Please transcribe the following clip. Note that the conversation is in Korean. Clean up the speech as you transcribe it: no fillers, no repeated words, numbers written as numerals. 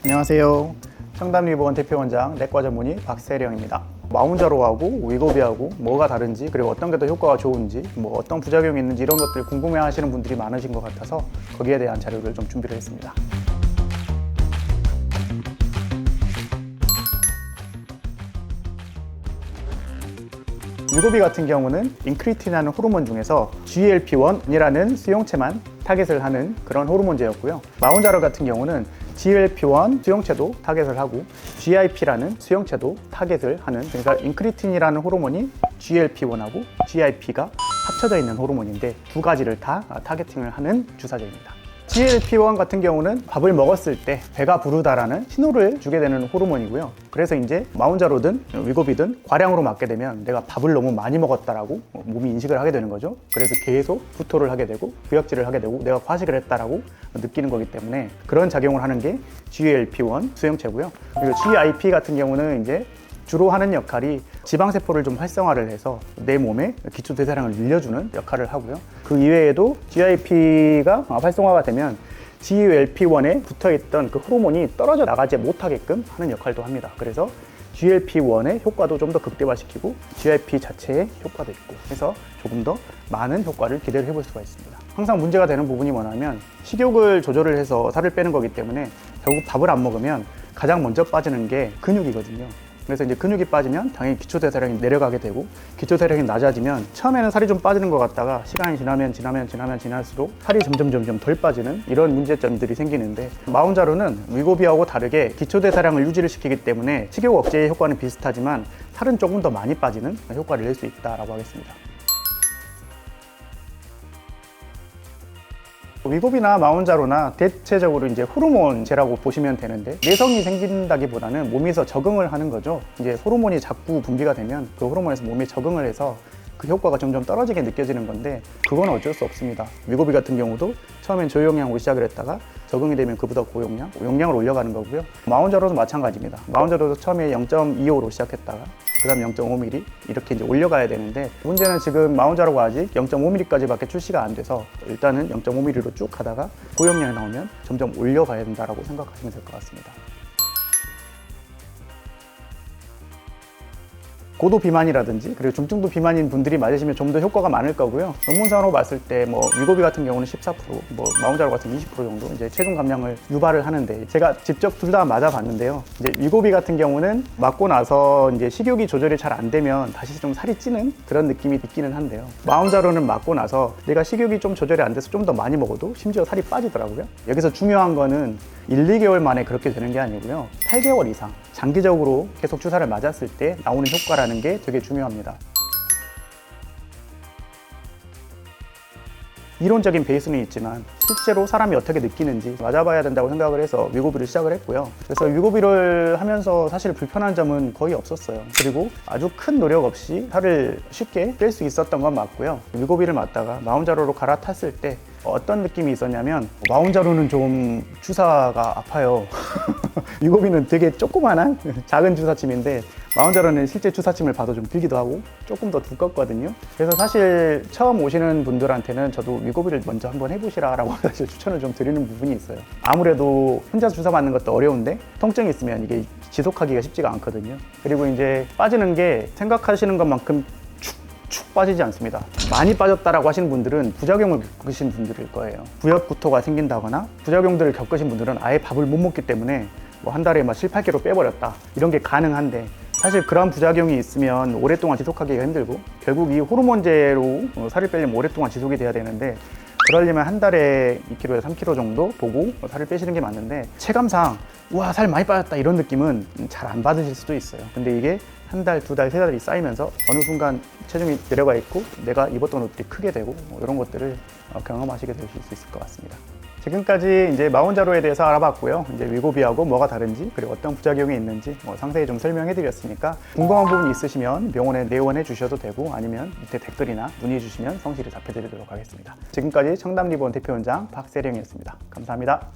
안녕하세요. 청담리보건 대표원장 내과 전문의 박세령입니다. 마운자로하고 위고비하고 뭐가 다른지, 그리고 어떤 게 더 효과가 좋은지, 뭐 어떤 부작용이 있는지 이런 것들 궁금해 하시는 분들이 많으신 것 같아서 거기에 대한 자료를 좀 준비를 했습니다. 위고비 같은 경우는 인크리틴이라는 호르몬 중에서 GLP-1이라는 수용체만 타겟을 하는 그런 호르몬제였고요. 마운자로 같은 경우는 GLP-1 수용체도 타겟을 하고 GIP라는 수용체도 타겟을 하는, 그러니까 인크리틴이라는 호르몬이 GLP-1하고 GIP가 합쳐져 있는 호르몬인데 두 가지를 다 타겟팅을 하는 주사제입니다. GLP-1 같은 경우는 밥을 먹었을 때 배가 부르다라는 신호를 주게 되는 호르몬이고요. 그래서 이제 마운자로든 위고비든 과량으로 맞게 되면 내가 밥을 너무 많이 먹었다라고 몸이 인식을 하게 되는 거죠. 그래서 계속 구토를 하게 되고 구역질을 하게 되고 내가 과식을 했다라고 느끼는 거기 때문에 그런 작용을 하는 게 GLP-1 수용체고요. 그리고 GIP 같은 경우는 이제 주로 하는 역할이 지방세포를 좀 활성화를 해서 내 몸에 기초대사량을 늘려주는 역할을 하고요. 그 이외에도 GIP가 활성화가 되면 GLP-1에 붙어있던 그 호르몬이 떨어져 나가지 못하게끔 하는 역할도 합니다. 그래서 GLP-1의 효과도 좀 더 극대화시키고 GIP 자체의 효과도 있고 해서 조금 더 많은 효과를 기대를 해볼 수가 있습니다. 항상 문제가 되는 부분이 뭐냐면 식욕을 조절을 해서 살을 빼는 거기 때문에 결국 밥을 안 먹으면 가장 먼저 빠지는 게 근육이거든요. 그래서 이제 근육이 빠지면 당연히 기초대사량이 내려가게 되고, 기초대사량이 낮아지면 처음에는 살이 좀 빠지는 것 같다가 시간이 지날수록 살이 점점 덜 빠지는 이런 문제점들이 생기는데, 마운자로는 위고비하고 다르게 기초대사량을 유지를 시키기 때문에 식욕 억제의 효과는 비슷하지만 살은 조금 더 많이 빠지는 효과를 낼 수 있다고 하겠습니다. 위고비나 마운자로나 대체적으로 이제 호르몬제라고 보시면 되는데, 내성이 생긴다기보다는 몸에서 적응을 하는 거죠. 이제 호르몬이 자꾸 분비가 되면 그 호르몬에서 몸에 적응을 해서 그 효과가 점점 떨어지게 느껴지는 건데, 그건 어쩔 수 없습니다. 위고비 같은 경우도 처음엔 저용량으로 시작을 했다가 적응이 되면 그보다 고용량, 용량을 올려가는 거고요. 마운자로도 마찬가지입니다. 마운자로도 처음에 0.25로 시작했다가 그 다음 0.5mm 이렇게 이제 올려가야 되는데, 문제는 지금 마운자로가 아직 0.5mm까지밖에 출시가 안 돼서 일단은 0.5mm로 쭉 가다가 고용량이 나오면 점점 올려가야 된다고 생각하시면 될 것 같습니다. 고도 비만이라든지 그리고 중증도 비만인 분들이 맞으시면 좀 더 효과가 많을 거고요. 논문상으로 봤을 때 뭐 위고비 같은 경우는 14%, 뭐 마운자로 같은 20% 정도 이제 체중 감량을 유발을 하는데, 제가 직접 둘 다 맞아봤는데요. 이제 위고비 같은 경우는 맞고 나서 이제 식욕이 조절이 잘 안 되면 다시 좀 살이 찌는 그런 느낌이 있기는 한데요. 마운자로는 맞고 나서 내가 식욕이 좀 조절이 안 돼서 좀 더 많이 먹어도 심지어 살이 빠지더라고요. 여기서 중요한 거는 1, 2개월 만에 그렇게 되는 게 아니고요. 8개월 이상 장기적으로 계속 주사를 맞았을 때 나오는 효과라는 게 되게 중요합니다. 이론적인 베이스는 있지만 실제로 사람이 어떻게 느끼는지 맞아봐야 된다고 생각을 해서 위고비를 시작을 했고요. 그래서 위고비를 하면서 사실 불편한 점은 거의 없었어요. 그리고 아주 큰 노력 없이 살을 쉽게 뺄 수 있었던 건 맞고요. 위고비를 맞다가 마운자로로 갈아탔을 때 어떤 느낌이 있었냐면, 마운자로는 좀 주사가 아파요. 위고비는 되게 조그만한 작은 주사침인데 마운자로는 실제 주사침을 봐도 좀 길기도 하고 조금 더 두껍거든요. 그래서 사실 처음 오시는 분들한테는 저도 위고비를 먼저 한번 해보시라고 사실 추천을 좀 드리는 부분이 있어요. 아무래도 혼자 주사 맞는 것도 어려운데 통증이 있으면 이게 지속하기가 쉽지가 않거든요. 그리고 이제 빠지는 게 생각하시는 것만큼 축 빠지지 않습니다. 많이 빠졌다라고 하시는 분들은 부작용을 겪으신 분들일 거예요. 부역 구토가 생긴다거나 부작용들을 겪으신 분들은 아예 밥을 못 먹기 때문에 뭐 한 달에 막 7, 8kg 빼버렸다 이런 게 가능한데, 사실 그런 부작용이 있으면 오랫동안 지속하기가 힘들고, 결국 이 호르몬제로 살을 빼려면 오랫동안 지속이 돼야 되는데, 그러려면 한 달에 2kg에서 3kg 정도 보고 살을 빼시는 게 맞는데, 체감상 우와 살 많이 빠졌다 이런 느낌은 잘 안 받으실 수도 있어요. 근데 이게 한 달, 두 달, 세 달이 쌓이면서 어느 순간 체중이 내려가 있고 내가 입었던 옷들이 크게 되고 이런 것들을 경험하시게 되실 수 있을 것 같습니다. 지금까지 이제 마운자로에 대해서 알아봤고요. 이제 위고비하고 뭐가 다른지, 그리고 어떤 부작용이 있는지 상세히 좀 설명해 드렸으니까, 궁금한 부분이 있으시면 병원에 내원해 주셔도 되고, 아니면 밑에 댓글이나 문의해 주시면 성실히 답해 드리도록 하겠습니다. 지금까지 청담리보건 대표원장 박세령이었습니다. 감사합니다.